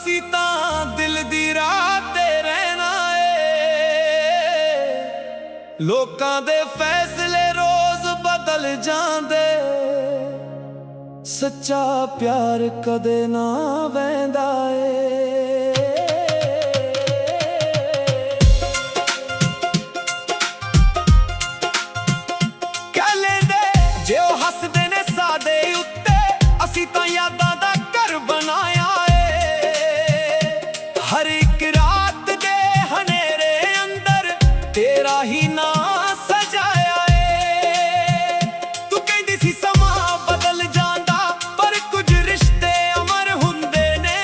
ਅਸੀਂ ਤਾਂ ਦਿਲ ਦੀ ਰਾਹ ਤੇ ਰਹਿਣਾ ਏ। ਲੋਕਾਂ ਦੇ ਫੈਸਲੇ ਰੋਜ਼ ਬਦਲ ਜਾਂਦੇ, ਸੱਚਾ ਪਿਆਰ ਕਦੇ ਨਾ ਵਹਿੰਦਾ ਏ। ਕਹਿ ਲੈਂਦੇ ਜੇ ਉਹ ਹੱਸਦੇ ਨੇ ਸਾਡੇ ਉੱਤੇ, ਅਸੀਂ ਤਾਂ ਯਾਦਾਂ ਦਾ ਘਰ ਬਣਾਇਆ ਏ। ਹਰ ਇੱਕ ਰਾਤ ਦੇ ਹਨੇਰੇ ਅੰਦਰ ਤੇਰਾ ਹੀ ਨਾਂ ਸਜਾਇਆ ਏ। ਤੂੰ ਕਹਿੰਦੀ ਸੀ ਸਮਾਂ ਬਦਲ ਜਾਂਦਾ, ਪਰ ਕੁਝ ਰਿਸ਼ਤੇ ਅਮਰ ਹੁੰਦੇ ਨੇ।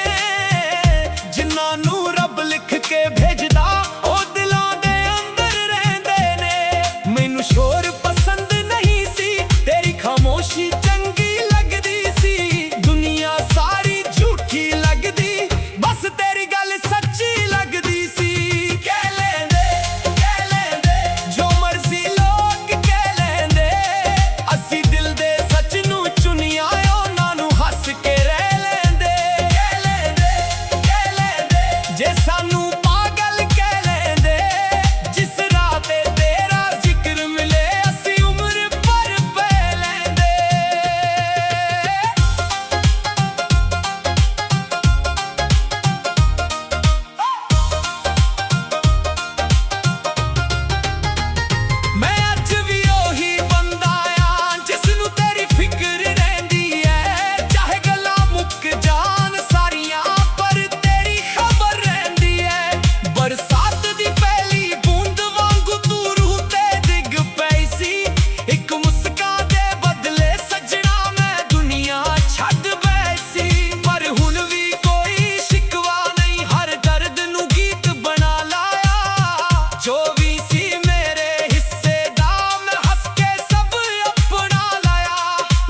ਜਿਨ੍ਹਾਂ ਨੂੰ ਰੱਬ ਲਿਖ ਕੇ ਭੇਜਦਾ, ਉਹ ਦਿਲਾਂ ਦੇ ਅੰਦਰ ਰਹਿੰਦੇ ਨੇ। ਮੈਨੂੰ ਸ਼ੋਰ ਪਸੰਦ ਨਹੀਂ ਸੀ, ਤੇਰੀ ਖਾਮੋਸ਼ੀ ਚੰਗੀ ਲੱਗਦੀ ਸੀ। ਦੁਨੀਆ ਸਾਰੀ ਝੂਠੀ ਲੱਗਦੀ, ਬਸ ਤੇਰੀ ਗੱਲ ਸੱਚੀ ਲੱਗਦੀ ਸੀ। ਕਹਿ ਲੈਂਦੇ ਜੋ ਮਰਜ਼ੀ ਲੋਕ ਕਹਿ ਲੈਂਦੇ, ਅਸੀਂ ਦਿਲ ਦੇ ਸੱਚ ਨੂੰ ਚੁਣਿਆ, ਉਹਨਾਂ ਨੂੰ ਹੱਸ ਕੇ ਰਹਿ ਲੈਂਦੇ। ਕਹਿ ਲੈਂਦੇ ਜੇ ਸਾਨੂੰ ਪਾਗਲ ਕਹਿ ਲੈਂਦੇ, ਜਿਸ ਰਾਹ ਤੇ ਤੇਰਾ ਜ਼ਿਕਰ ਮਿਲੇ, ਅਸੀਂ ਉਮਰ ਭਰ ਪੈ ਲੈਂਦੇ। ਮੈਂ ਅੱਜ ਵੀ ਉਹੀ ਬੰਦਾ ਆਂ, ਜਿਸ ਨੂੰ ਤੇਰੀ ਫਿਕਰ ਰਹਿੰਦੀ ਐ। ਚਾਹੇ ਗੱਲਾਂ ਮੁੱਕ ਜਾਣ ਸਾਰੀਆਂ, ਪਰ ਤੇਰੀ ਖਬਰ ਰਹਿੰਦੀ ਐ। ਬਰਸਾਤ ਦੀ ਪਹਿਲੀ ਬੂੰਦ ਵਾਂਗੂ ਤੂੰ ਰੂਹ ਤੇ ਡਿੱਗ ਪਈ ਸੀ। ਇੱਕ ਮੁਸਕਾਨ ਦੇ ਬਦਲੇ ਸੱਜਣਾ ਮੈਂ ਦੁਨੀਆ ਛੱਡ ਬੈਸੀ। ਪਰ ਹੁਣ ਵੀ ਕੋਈ ਸ਼ਿਕਵਾ ਨਹੀਂ, ਹਰ ਦਰਦ ਨੂੰ ਗੀਤ ਬਣਾ ਲਾਇਆ। ਜੋ ਵੀ ਸੀ ਮੇਰੇ ਹਿੱਸੇ ਦਾ, ਮੈਂ ਹੱਸ ਕੇ ਸਭ ਆਪਣਾ ਲਾਇਆ।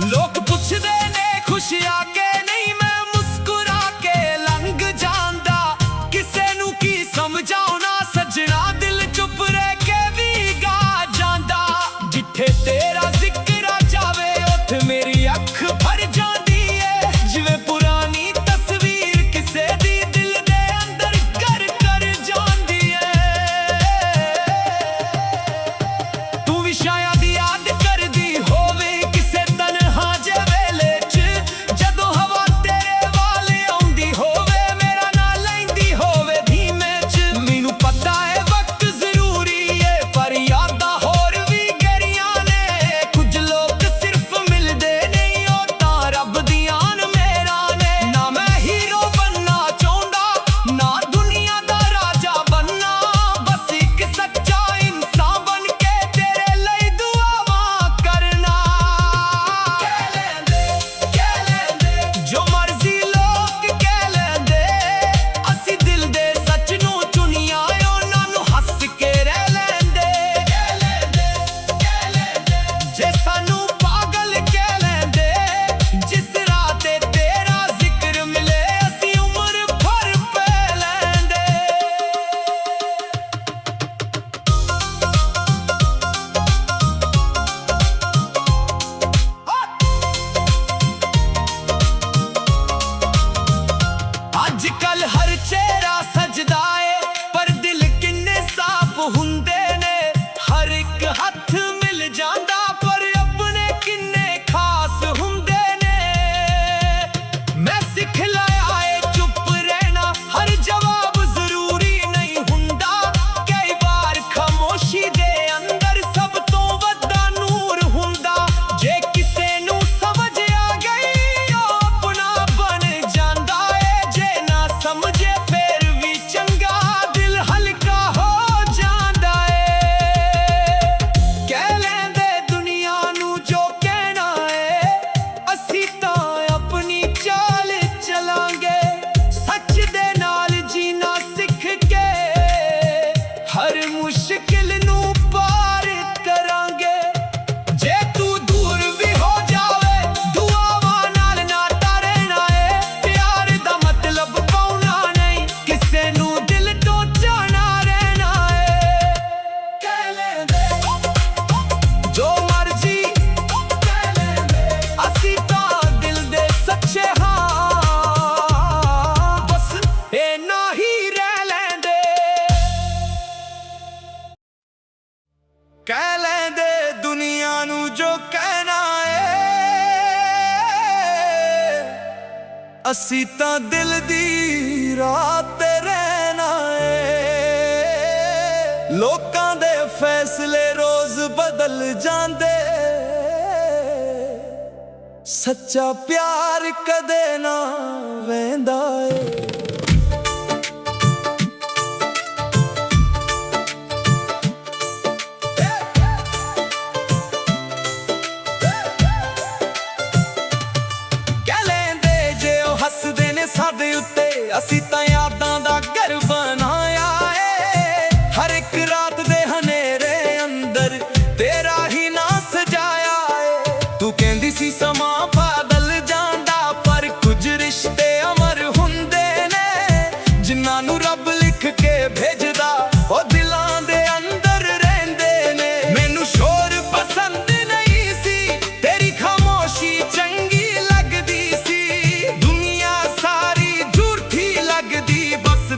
ਲੋਕ ਪੁੱਛਦੇ ਨੇ ਖੁਸ਼ ਆ ਕੇ, ਨਹੀਂ ਮੈਂ ਮੁਸਕਰਾ ਕੇ ਲੰਘ ਜਾਂਦਾ। ਕਿਸੇ ਨੂੰ ਕੀ ਸਮਝਾਉਣਾ ਸੱਜਣਾ, ਦਿਲ ਚੁੱਪ ਰਹਿ ਕੇ ਵੀ ਗਾ ਜਾਂਦਾ। ਜਿੱਥੇ ਤੇਰਾ ਜ਼ਿਕਰ ਅਸੀਂ ਤਾਂ ਦਿਲ ਦੀ ਰਾਤ ਤੇ ਰਹਿਣਾ ਏ। ਲੋਕਾਂ ਦੇ ਫੈਸਲੇ ਰੋਜ਼ ਬਦਲ ਜਾਂਦੇ, ਸੱਚਾ ਪਿਆਰ ਕਦੇ ਨਾ ਵਹਿੰਦਾ ਏ। ਹੱਸਦੇ ਨੇ ਸਾਡੇ ਉੱਤੇ, ਅਸੀਂ ਤਾਂ ਯਾਦਾਂ ਦਾ ਘਰ ਬਣਾਇਆ ਏ। ਹਰ ਇੱਕ ਰਾਤ ਦੇ ਹਨੇਰੇ ਅੰਦਰ ਤੇਰਾ ਹੀ ਨਾਂ ਸਜਾਇਆ ਏ। ਤੂੰ ਕਹਿੰਦੀ ਸੀ ਸਮਾਂ ਬਦਲ ਜਾਂਦਾ, ਪਰ ਕੁਝ ਰਿਸ਼ਤੇ ਅਮਰ ਹੁੰਦੇ ਨੇ। ਜਿਨ੍ਹਾਂ ਨੂੰ ਰੱਬ ਲਿਖ ਕੇ ਭੇਜਦਾ ਉਹ ਦਿਲਾਂ ਦੇ ਅੰਦਰ ਰਹਿੰਦੇ ਨੇ। ਮੈਨੂੰ ਸ਼ੋਰ ਪਸੰਦ ਨਹੀਂ ਸੀ, ਤੇਰੀ ਖਾਮੋਸ਼ੀ ਚੰਗੀ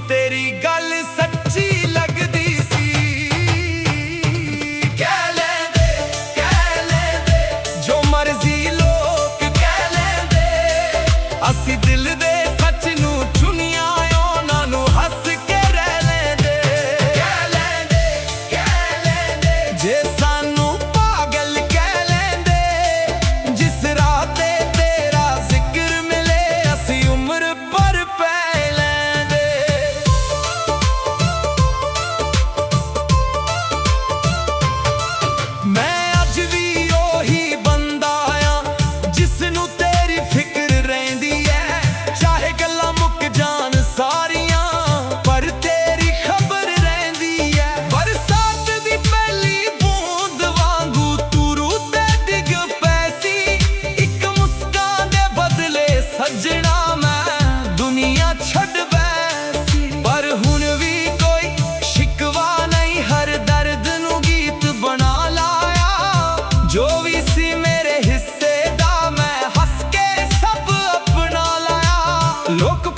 ਤੇਰੀ ਗੱਲ ਸੱਚੀ ਲੱਗਦੀ ਸੀ। ਕਹਿ ਲੈਂਦੇ ਜੋ ਮਰਜ਼ੀ ਲੋਕ ਕਹਿ ਲੈਂਦੇ, ਅਸੀਂ ਦਿਲ ਦੇ ਸੱਚ ਨੂੰ ਚੁਣਿਆ, ਉਹਨਾਂ ਨੂੰ ਹੱਸ ਕੇ ਰਹਿ ਲੈਂਦੇ। ਕਹਿ ਲੈਂਦੇ ਜੇ ਸਾਨੂੰ ਪਾਗਲ ਕਹਿ ਲੈਂਦੇ, ਜਿਸ ਰਾਹ ਤੇ ਤੇਰਾ ਜ਼ਿਕਰ ਮਿਲੇ ਅਸੀਂ ਉਮਰ ਭਰ ਪੈ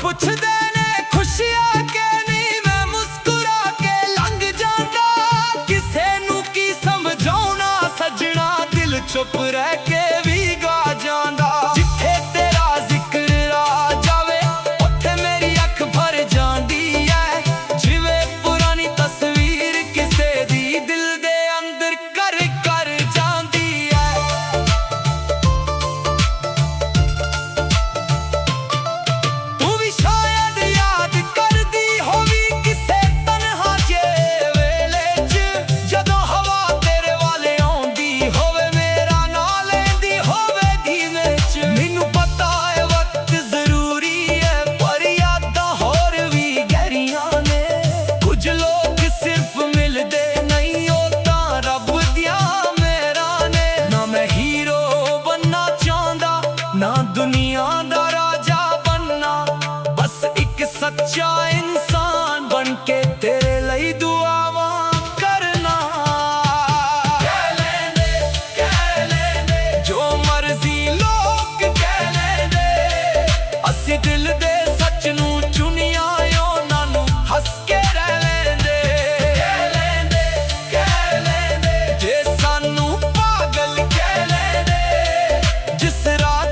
ਪੁੱਛਦੇ ਨੇ ਖੁਸ਼ੀਆਂ ਕਿ ਨਹੀਂ, ਮੈਂ ਮੁਸਕਰਾ ਕੇ ਲੰਘ ਜਾਂਦਾ। ਕਿਸੇ ਨੂੰ ਕੀ ਸਮਝਾਉਣਾ ਸੱਜਣਾ, ਦਿਲ ਚੁੱਪ ਰਹਿ ਕੇ ਵੀ ਗਾ ਜਾਂਦਾ। ਜਿੱਥੇ ਤੇਰਾ ਜ਼ਿਕਰ ਆ ਜਾਵੇ ਉੱਥੇ ਮੇਰੀ ਅੱਖ ਭਰ ਜਾਂਦੀ ਐ, ਜਿਵੇਂ ਪੁਰਾਣੀ ਤਸਵੀਰ ਕਿਸੇ ਦੀ ਦਿਲ ਦੇ ਅੰਦਰ ਕਰ ਜਾਂਦੀ ਐ। ਨਾ ਦੁਨੀਆ ਦਾ ਰਾਜਾ ਬਣਨਾ, ਬਸ ਇੱਕ ਸੱਚਾ ਇਨਸਾਨ ਬਣ ਕੇ ਤੇਰੇ ਲਈ ਦੁਆਵਾਂ ਕਰਨਾ। ਕਹਿ ਲੈਂਦੇ ਜੋ ਮਰਜ਼ੀ ਲੋਕ ਕਹਿ ਲੈਂਦੇ, ਅਸੀਂ ਦਿਲ ਦੇ ਸੱਚ ਨੂੰ ਚੁਣਿਆ, ਉਹਨਾਂ ਨੂੰ ਹੱਸ ਕੇ ਰਹਿ ਲੈਂਦੇ। ਕਹਿ ਲੈਂਦੇ ਜੇ ਸਾਨੂੰ ਪਾਗਲ ਕਹਿ ਲੈਂਦੇ, ਜਿਸ ਰਾਤ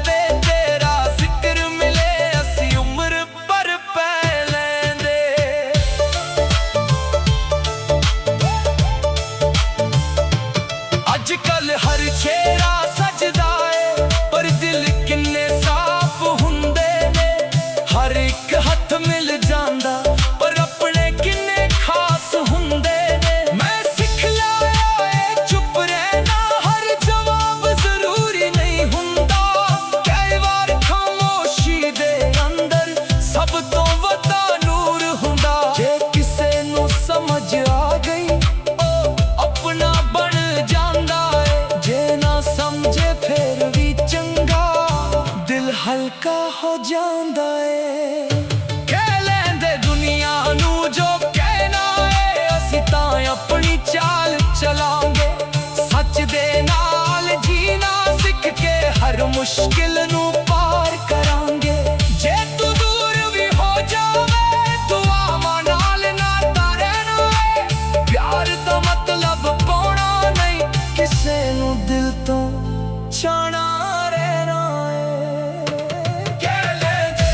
ਹਰ ਚਿਹਰਾ ਸਜਦਾ ਏ, ਪਰ ਦਿਲ ਕਿੰਨੇ ਸਾਫ਼ ਹੁੰਦੇ ਨੇ। ਹਰ ਇੱਕ ਹੱਥ ਮਿਲ ਜਾਂਦਾ, ਪਰ ਆਪਣੇ ਕਿੰਨੇ ਖਾਸ ਹੁੰਦੇ ਨੇ। ਮੈਂ ਸਿੱਖ ਲਿਆ ਏ ਚੁੱਪ ਰਹਿਣਾ, ਹਰ ਜਵਾਬ ਜ਼ਰੂਰੀ ਨਹੀਂ ਹੁੰਦਾ। ਕਈ ਵਾਰ ਖਾਮੋਸ਼ੀ ਦੇ ਅੰਦਰ ਸਭ ਤੋਂ ਵੱਡਾ ਨੂਰ ਹੁੰਦਾ। ਜੇ ਕਿਸੇ ਨੂੰ ਸਮਝ ਆ ਗਈ ਉਹ ਆਪਣਾ ਬਣ ਜਾਂਦਾ ਏ, ਜੇ ਨਾ ਸਮਝੇ ਫਿਰ ਵੀ ਚੰਗਾ, ਦਿਲ ਹਲਕਾ ਹੋ ਜਾਂਦਾ ਏ। ਕਹਿ ਲੈਂਦੇ ਦੁਨੀਆ ਨੂੰ ਜੋ ਕਹਿਣਾ ਏ, ਅਸੀਂ ਤਾਂ ਆਪਣੀ ਚਾਲ ਚਲਾਂਗੇ। ਸੱਚ ਦੇ ਨਾਲ ਜੀਣਾ ਸਿੱਖ ਕੇ ਹਰ ਮੁਸ਼ਕਿਲ ਨੂੰ ਪਾਰ ਕਰਾਂਗੇ। ਜੇ ਤੂੰ ਦੂਰ ਵੀ ਹੋ ਜਾਵੇ ਦੁਆਵਾਂ ਨਾਲ ਨਾਤਾ ਰਹਿਣਾ ਏ। ਪਿਆਰ ਦਾ ਮਤਲਬ ਪਾਉਣਾ ਨਹੀਂ, ਕਿਸੇ ਨੂੰ ਦਿਲ ਤੋਂ ਚਾਹਣਾ ਰਹਿਣਾ ਏ। ਕਹਿ ਲੈਂਦੇ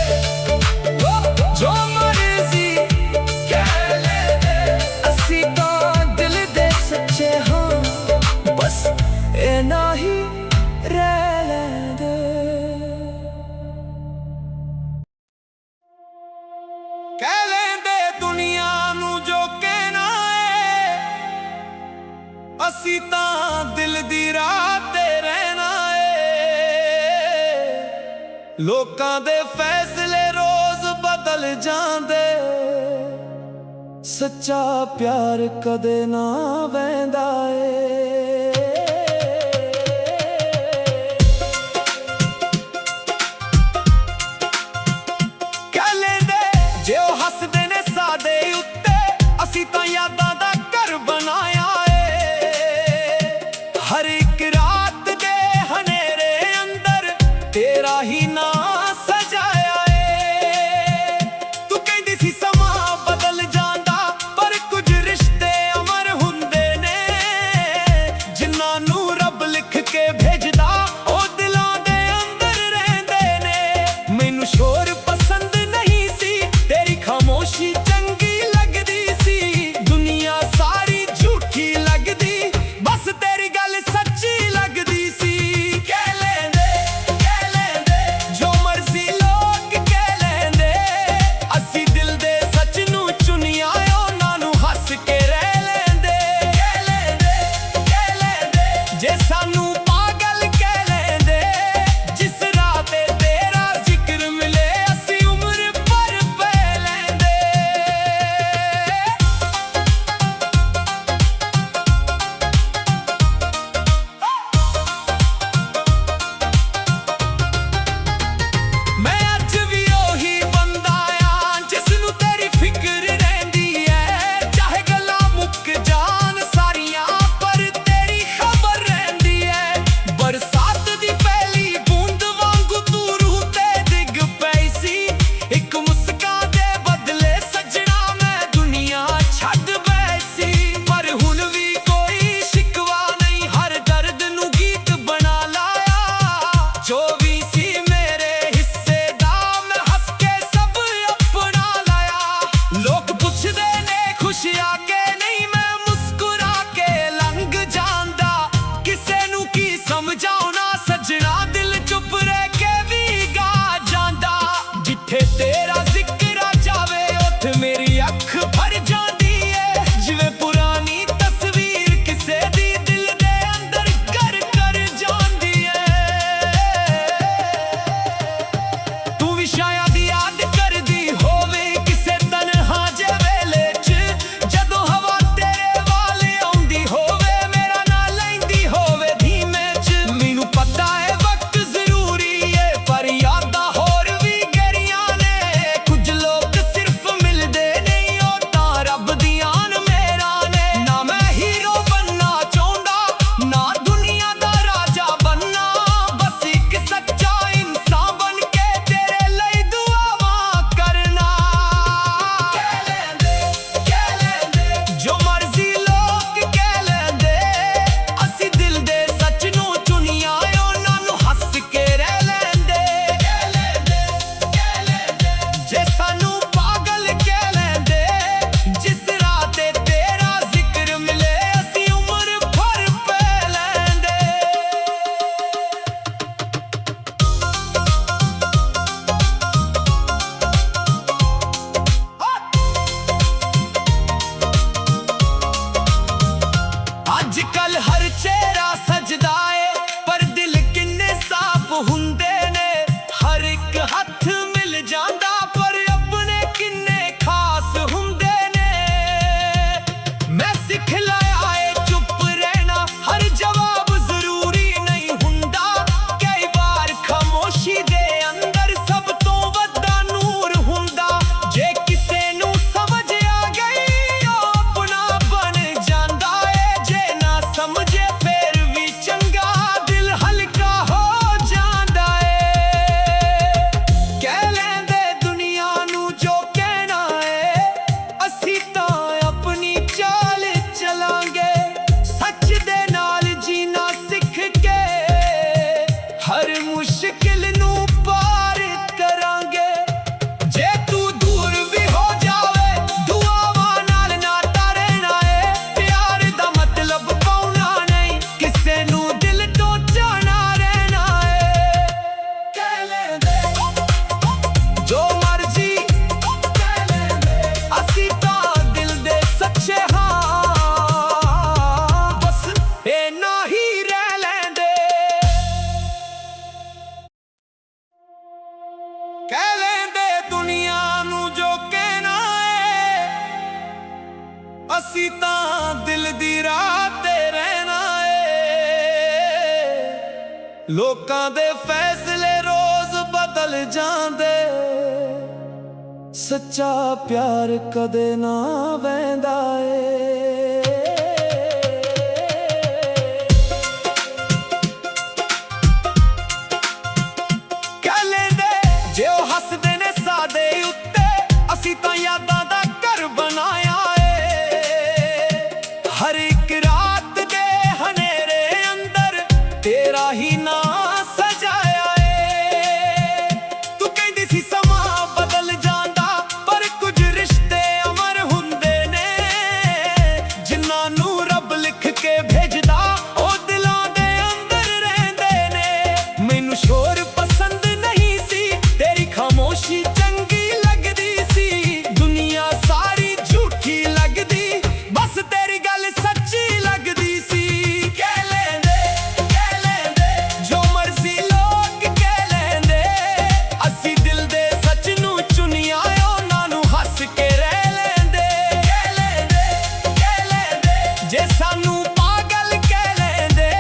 ਲੋਕਾਂ ਦੇ ਫੈਸਲੇ ਰੋਜ਼ ਬਦਲ ਜਾਂਦੇ, ਸੱਚਾ ਪਿਆਰ ਕਦੇ ਨਾ ਵਹਿੰਦਾ ਏ। ਕਹਿ ਲੈਂਦੇ ਜੇ ਉਹ ਹੱਸਦੇ ਨੇ ਸਾਡੇ ਉੱਤੇ, ਅਸੀਂ ਤਾਂ ਯਾਦਾਂ ਦਾ ਘਰ ਬਣਾਇਆ ਏ। ਹਰ ਇੱਕ ਰਾਤ ਦੇ ਹਨੇਰੇ ਅੰਦਰ ਤੇਰਾ ਹੀ ਨਾਂ ਸਜਾਇਆ ਏ। ਤੂੰ ਕਹਿੰਦੀ ਸੀ ਸਮਾਂ ਬਦਲ ਜਾਂਦਾ, ਪਰ ਕੁਝ ਰਿਸ਼ਤੇ ਅਮਰ ਹੁੰਦੇ ਨੇ। ਜਿਨ੍ਹਾਂ ਨੂੰ ਰੱਬ ਲਿਖ ਕੇ ਭੇਜਦਾ, ਉਹ ਦਿਲਾਂ ਦੇ ਅੰਦਰ ਰਹਿੰਦੇ ਨੇ। ਮੈਨੂੰ ਸ਼ੋਰ ਪਸੰਦ ਨਹੀਂ ਸੀ, ਤੇਰੀ ਖਾਮੋਸ਼ੀ ਚੰਗੀ ਲੱਗਦੀ ਸੀ। ਦੁਨੀਆ ਸਾਰੀ ਝੂਠੀ ਲੱਗਦੀ, ਬਸ ਤੇਰੀ ਗੱਲ ਸੱਚੀ ਲੱਗਦੀ। ਲੋਕਾਂ ਦੇ ਫੈਸਲੇ ਰੋਜ਼ ਬਦਲ ਜਾਂਦੇ, ਸੱਚਾ ਪਿਆਰ ਕਦੇ ਨਾ ਵਹਿੰਦਾ ਏ। ਕਹਿ ਲੈਂਦੇ ਜੇ ਉਹ ਹੱਸਦੇ ਨੇ ਸਾਡੇ ਉੱਤੇ, ਅਸੀਂ ਤਾਂ ਯਾਦਾਂ ਦਾ ਘਰ ਬਣਾਇਆ ਏ। ਹਰ ਇੱਕ ਰਾਤ ਦੇ ਹਨੇਰੇ ਅੰਦਰ ਤੇਰਾ ਹੀ ਨਾਂ ਸਜਾਇਆ ਏ। ਤੂੰ ਕਹਿੰਦੀ ਸੀ ਸਮਾਂ ਬਦਲ ਜਾਂਦਾ, ਪਰ ਕੁਝ ਰਿਸ਼ਤੇ ਅਮਰ ਹੁੰਦੇ ਨੇ। ਜਿਨ੍ਹਾਂ ਨੂੰ ਰੱਬ ਲਿਖ ਕੇ ਭੇਜਦਾ, ਉਹ ਦਿਲਾਂ ਦੇ ਅੰਦਰ ਰਹਿੰਦੇ ਨੇ। ਮੈਨੂੰ ਸ਼ੋਰ ਪਸੰਦ ਨਹੀਂ ਸੀ, ਤੇਰੀ ਖਾਮੋਸ਼ੀ ਚੰਗੀ ਲੱਗਦੀ ਸੀ। ਦੁਨੀਆ ਸਾਰੀ ਝੂਠੀ ਲੱਗਦੀ, ਬਸ ਤੇਰੀ ਗੱਲ ਸੱਚੀ ਲੱਗਦੀ ਸੀ। ਕਹਿ ਲੈਂਦੇ ਜੋ ਮਰਜ਼ੀ ਲੋਕ ਕਹਿ ਲੈਂਦੇ, ਅਸੀਂ ਦਿਲ ਦੇ ਸੱਚ ਨੂੰ ਚੁਣਿਆ, ਉਹਨਾਂ ਨੂੰ ਹੱਸ ਕੇ ਰਹਿ ਲੈਂਦੇ। ਕਹਿ ਲੈਂਦੇ ਜੇ ਸਾਨੂੰ ਪਾਗਲ ਕਹਿ ਲੈਂਦੇ,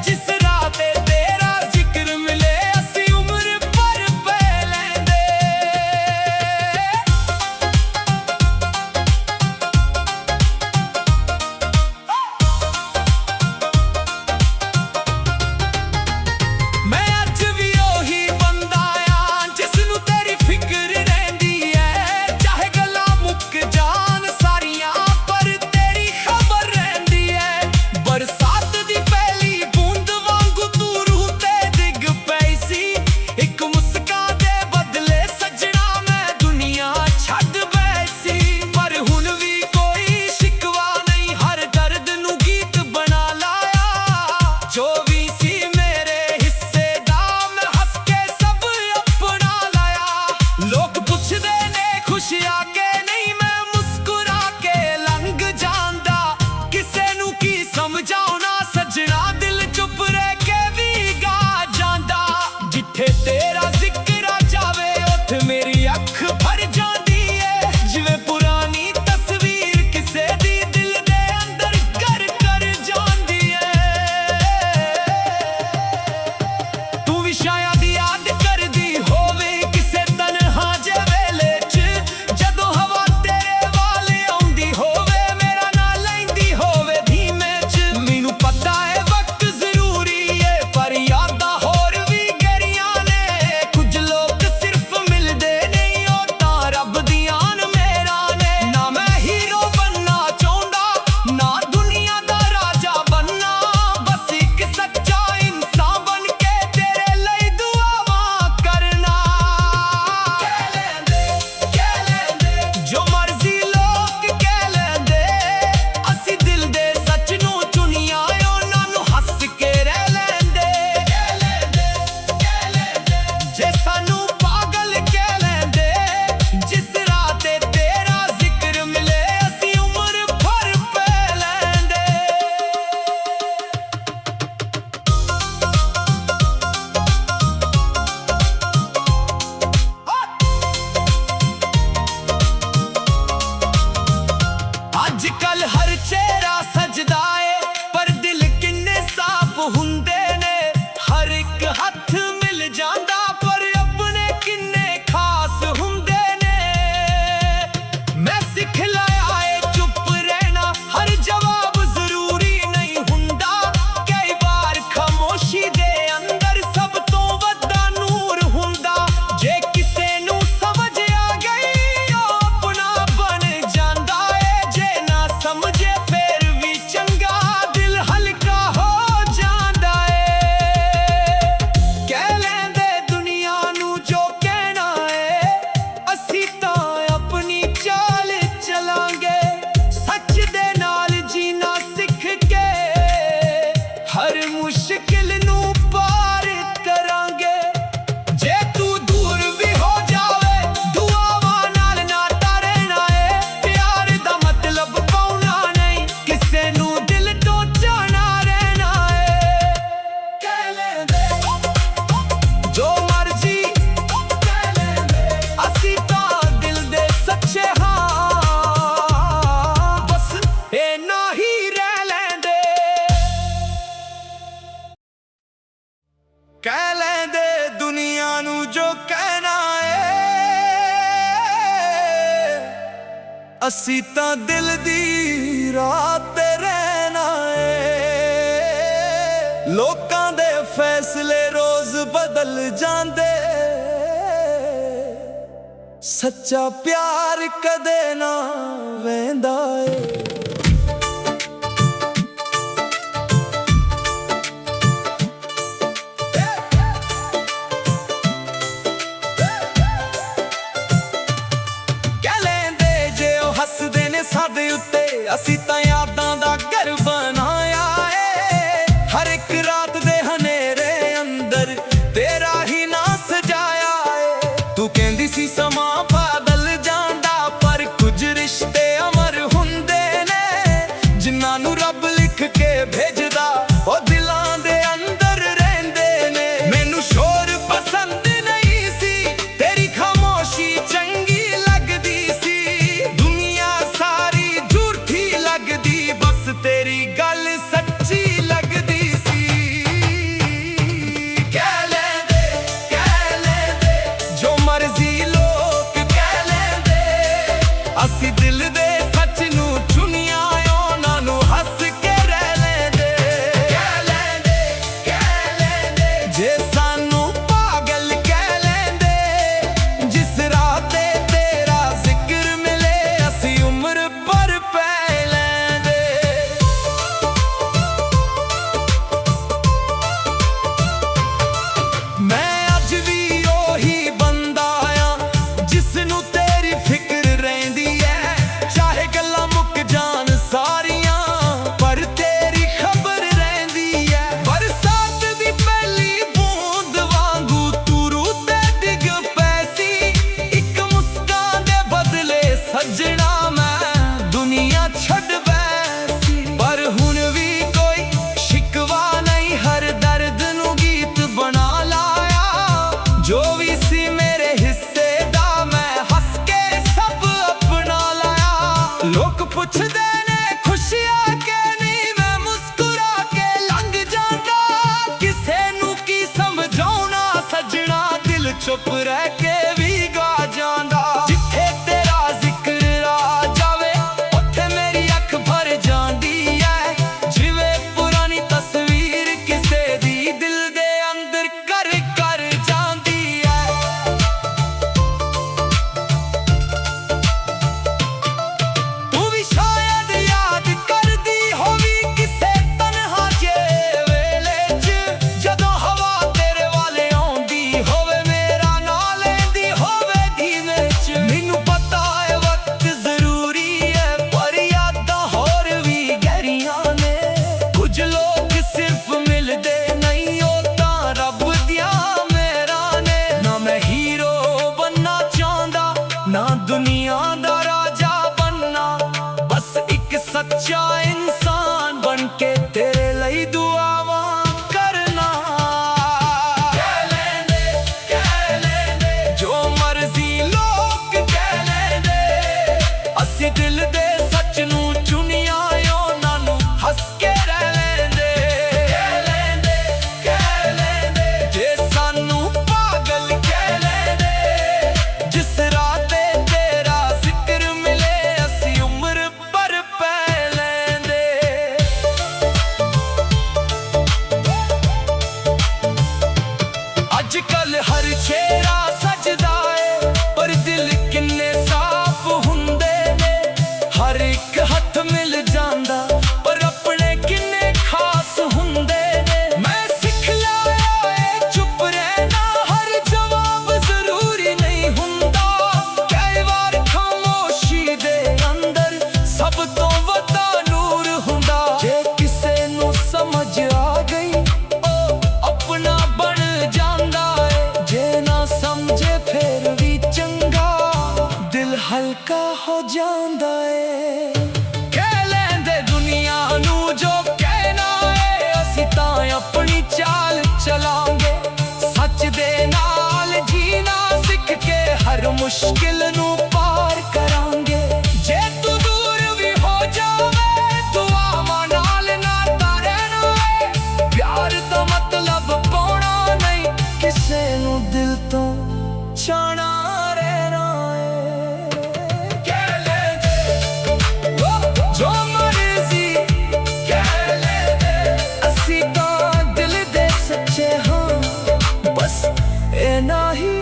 ਜਿਸ ਰਾਹ ਤੇ ਤੇਰਾ ਜ਼ਿਕਰ ਮਿਲੇ, ਅਸੀਂ ਉਮਰ ਭਰ ਪੈ ਲੈਂਦੇ। ਮੈਂ ਅੱਜ ਵੀ ਉਹੀ ਬੰਦਾ ਆਂ, ਜਿਸ ਨੂੰ ਤੇਰੀ ਫਿਕਰ ਰਹਿੰਦੀ ਐ। ਚਾਹੇ ਗੱਲਾਂ ਮੁੱਕ ਜਾਣ ਸਾਰੀਆਂ, ਪਰ ਤੇਰੀ ਖਬਰ ਰਹਿੰਦੀ ਐ। ਬਰਸਾਤ ਦੀ ਪਹਿਲੀ ਬੂੰਦ ਵਾਂਗੂ ਤੂੰ ਰੂਹ ਤੇ ਡਿੱਗ ਪਈ ਸੀ। ਇੱਕ ਮੁਸਕਾਨ ਦੇ ਬਦਲੇ ਸੱਜਣਾ ਮੈਂ ਦੁਨੀਆ ਛੱਡ ਬੈਠੀ। ਪਰ ਹੁਣ ਵੀ ਕੋਈ ਸ਼ਿਕਵਾ ਨਹੀਂ, ਹਰ ਦਰਦ ਨੂੰ ਗੀਤ ਬਣਾ ਲਾਇਆ। ਜੋ ਵੀ ਸੀ ਮੇਰੇ ਹਿੱਸੇ ਦਾ, ਮੈਂ ਹੱਸ ਕੇ ਸਭ ਆਪਣਾ ਲਾਇਆ। ਲੋਕ ਪੁੱਛਦੇ ਨੇ ਖੁਸ਼ ਆ ਕੇ, ਨਹੀਂ ਮੈਂ ਮੁਸਕਰਾ ਕੇ ਲੰਘ ਜਾਂਦਾ। ਕਿਸੇ ਨੂੰ ਕੀ ਸਮਝਾਉਣਾ ਸੱਜਣਾ, ਦਿਲ ਚੁੱਪ ਰਹਿ ਕੇ ਵੀ ਗਾ ਜਾਂਦਾ। ਜਿੱਥੇ ਤੇਰਾ ਜ਼ਿਕਰ ਆ ਜਾਵੇ, ਉੱਥੇ ਮੇਰੀ ਅੱਖ ਭਰ ਜਾਂਦੀ ਏ। ਜਿਵੇਂ ਪੁਰਾਣੀ ਤਸਵੀਰ ਕਿਸੇ ਦੀ ਦਿਲ ਦੇ ਅੰਦਰ ਘਰ ਕਰ ਜਾਂਦੀ ਏ। ਤੂੰ ਵੀ ਸ਼ਾਇਦ ਯਾਦ ਕਰਦੀ ਹੋਵੇ ਕਿਸੇ ਤਨਹਾ ਜਿਹੇ ਵੇਲੇ 'ਚ, ਜਦੋਂ ਹਵਾ ਤੇਰੇ ਵੱਲ ਆਉਂਦੀ ਹੋਵੇ, ਮੇਰਾ ਨਾਂ ਲੈਂਦੀ ਹੋਵੇ ਧੀਮੇ 'ਚ। ਮੈਨੂੰ ਪਤਾ ਏ ਵਕਤ ਜ਼ਰੂਰੀ ਏ, ਪਰ ਯਾਦਾਂ ਹੋਰ ਵੀ ਗਹਿਰੀਆਂ ਨੇ। ਕੁਝ ਲੋਕ ਸਿਰਫ ਮਿਲਦੇ ਨਹੀਂ, ਉਹ ਤਾਂ ਰੱਬ ਦੀਆਂ ਨੇ ਮੇਰਾ ਨੇ। ਨਾ ਮੈਂ ਹੀਰੋ ਬਣਨਾ ਚਾਹੁੰਦਾ, ਨਾ ਦੁਨੀਆ ਦਾ ਰਾਜਾ ਬਣਨਾ, ਬਸ ਇੱਕ ਸੱਚਾ ਇਨਸਾਨ ਬਣ ਕੇ ਤੇਰੇ ਲਈ ਦੁਆਵਾਂ ਕਰਨਾ। ਕਹਿ ਲੈਂਦੇ ਜੋ ਮਰਜ਼ੀ ਲੋਕ ਕਹਿ ਲੈਂਦੇ, ਅਸੀਂ ਦਿਲ ਦੇ ਸੱਚ ਨੂੰ ਚੁਣਿਆ, ਉਹਨਾਂ ਨੂੰ ਹੱਸ ਕੇ ਰਹਿ ਲੈਂਦੇ। ਕਹਿ ਲੈਂਦੇ ਜੇ ਸਾਨੂੰ ਪਾਗਲ ਕਹਿ ਲੈਂਦੇ, ਜਿਸ ਰਾਹ ਤੇ ਤੇਰਾ ਜ਼ਿਕਰ ਮਿਲੇ, ਅਸੀਂ ਉਮਰ ਭਰ ਪੈ ਲੈਂਦੇ। ਅੱਜ ਕੱਲ ਹਰ ਚਿਹਰਾ ਸਜਦਾ ਏ, ਪਰ ਦਿਲ ਕਿੰਨੇ ਸਾਫ਼ ਹੁੰਦੇ ਨੇ। ਹਰ ਇੱਕ ਹੱਥ ਮਿਲ ਜਾਂਦਾ, ਪਰ ਆਪਣੇ ਕਿੰਨੇ ਖਾਸ ਹੁੰਦੇ ਨੇ। ਮੈਂ ਸਿੱਖ ਲਿਆ ਏ ਚੁੱਪ ਰਹਿਣਾ, ਹਰ ਜਵਾਬ ਜ਼ਰੂਰੀ ਨਹੀਂ ਹੁੰਦਾ। ਕਈ ਵਾਰ ਖਾਮੋਸ਼ੀ ਦੇ ਅੰਦਰ ਸਭ ਤੋਂ ਵੱਡਾ ਨੂਰ ਹੁੰਦਾ। ਜੇ ਕਿਸੇ ਨੂੰ ਸਮਝ ਆ ਗਈ, ਉਹ ਆਪਣਾ ਬਣ ਜਾਂਦਾ ਏ। ਜੇ ਨਾ ਸਮਝੇ ਫੇਰ ਵੀ ਚੰਗਾ, ਦਿਲ ਹਲਕਾ ਹੋ ਜਾਂਦਾ ਏ। ਕਹਿ ਲੈਂਦੇ जो कहना है असी तां दिल दी रात ते रहना है। लोकां दे फैसले रोज बदल जांदे, सच्चा प्यार कदे ना वेंदा है। साडे उत्ते असी तां यादां दा घर बनाया है। हर एक रात दे हनेरे अंदर तेरा ही ना सजाया है। तू कहंदी सी समा बदल जांदा, पर कुछ रिश्ते अमर हुंदे ने जिन्हां नूं रब लिख के भेजदा ओ दिलां दे अंदर रहिंदे ने। मैनूं शोर पसंद नहीं सी, तेरी खामोशी चंगी लगदी सी। बस तेरी गल सच्ची लगदी सी। कह लेंदे जो मर्जी लोग कह लेंदे, असी दिल दे सच नूं चुनिया उन्हां नूं हस के रह लेंदे। कह लेंदे जे सानू पागल कह लेंदे, जिस रात तेरा जिक्र मिले असी उम्र भर पै जो भी सी मेरे हिस्से दा मैं हस के सब अपना लाया। लोग पुछदे ने खुशियां के नहीं, मैं मुस्कुरा के लंघ जांदा। किसे नू की समझाउणा सजना, दिल चुप रह के भी गा जांदा। जिथे तेरा जिक्र आ जावे उत्थे मेरी अख भर जांदी है। जिवें पुरानी तस्वीर किसे दी दिल दे अंदर कर कर जांदी। ना दुनिया दा राजा बनना, बस एक सच्चा इंसान बन के तेरे लिए दुआवां करना। कह लेंदे जो मर्जी लोग कह लेंदे, असी दिल दे सच नूं चुनिया उन्हां नूं हस के रह लेंदे। कह लेंदे जे सानू पागल कह लेंदे, जिस रात अजकल हर चेहरा सजदा है, पर दिल किन्ने साफ हुंदे ने। हर एक हथ मिल जांदा, पर अपने किन्ने खास हुंदे ने। मैं सिख लाया है चुप रहना, हर जवाब जरूरी नहीं हुंदा। कई बार खामोशी दे अंदर सब तो वड्डा नूर हुंदा। जे किसे नू समझ आ गई ओ अपना बन जांदा है, जे ना समझे फिर भी चंगा दिल हल्का हो जांदा है। कह लेंदे दुनिया नू जो कहना है, असी तां अपनी चाल चलांगे। सच दे नाल जीना सिख के हर मुश्किल नू पार करांगे। जे तू दूर भी हो जावे दुआवां नाल नाता रहना है। प्यार दा मतलब पाउणा नहीं, किसे नू दिल तो ਪਛਾਣਾ ਰਹਿਣਾ ਏ। ਕਹਿ ਲੈ ਦੇ ਜੋ ਮਰਜ਼ੀ ਕਹਿ ਲੈ ਦੇ, ਅਸੀਂ ਤਾਂ ਦਿਲ ਦੇ ਸੱਚੇ ਹਾਂ, ਬਸ ਇਹ ਨਾ ਹੀ